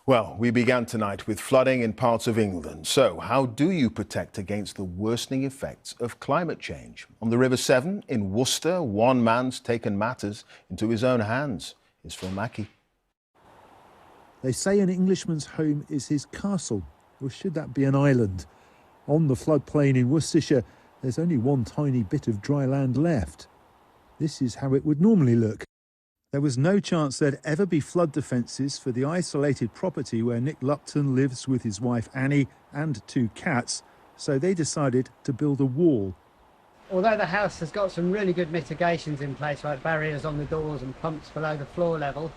Well, we began tonight with flooding in parts of England. So how do you protect against the worsening effects of climate change? On the River Severn in Worcester, one man's taken matters into his own hands. Here's Phil Mackey. They say an Englishman's home is his castle, or should that be an island? On the floodplain in Worcestershire, there's only one tiny bit of dry land left. This is how it would normally look. There was no chance there'd ever be flood defences for the isolated property where Nick Lupton lives with his wife Annie and two cats, so they decided to build a wall. Although the house has got some really good mitigations in place, like barriers on the doors and pumps below the floor level,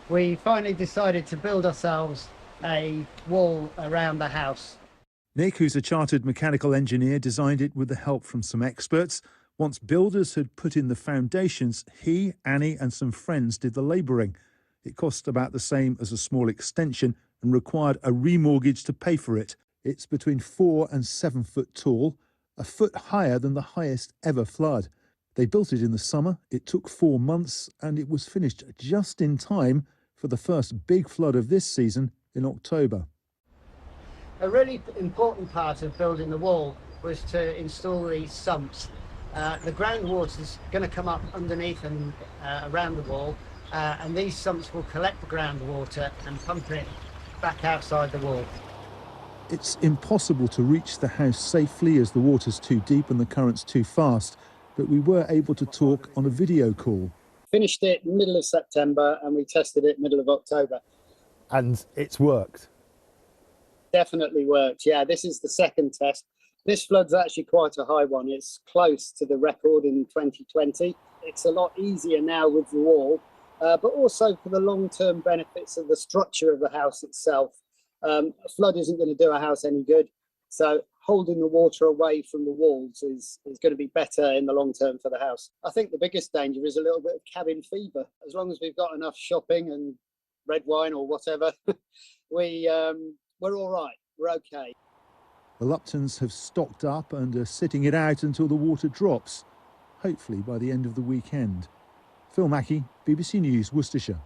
we finally decided to build ourselves a wall around the house. Nick, who's a chartered mechanical engineer, designed it with the help from some experts. Once builders had put in the foundations, he, Annie and some friends did the labouring. It cost about the same as a small extension and required a remortgage to pay for it. It's between 4 and 7 foot tall, a foot higher than the highest ever flood. They built it in the summer, it took 4 months, and it was finished just in time for the first big flood of this season in October. A really important part of building the wall was to install these sumps. The groundwater is going to come up underneath and around the wall, and these sumps will collect the groundwater and pump it back outside the wall. It's impossible to reach the house safely as the water's too deep and the current's too fast, but we were able to talk on a video call. Finished it middle of September and we tested it middle of October. And it's worked? Definitely worked, yeah. This is the second test. This flood's actually quite a high one. It's close to the record in 2020. It's a lot easier now with the wall, but also for the long-term benefits of the structure of the house itself. A flood isn't going to do a house any good, so holding the water away from the walls is going to be better in the long term for the house. I think the biggest danger is a little bit of cabin fever. As long as we've got enough shopping and red wine or whatever, we're all right, we're okay. The Luptons have stocked up and are sitting it out until the water drops, hopefully by the end of the weekend. Phil Mackey, BBC News, Worcestershire.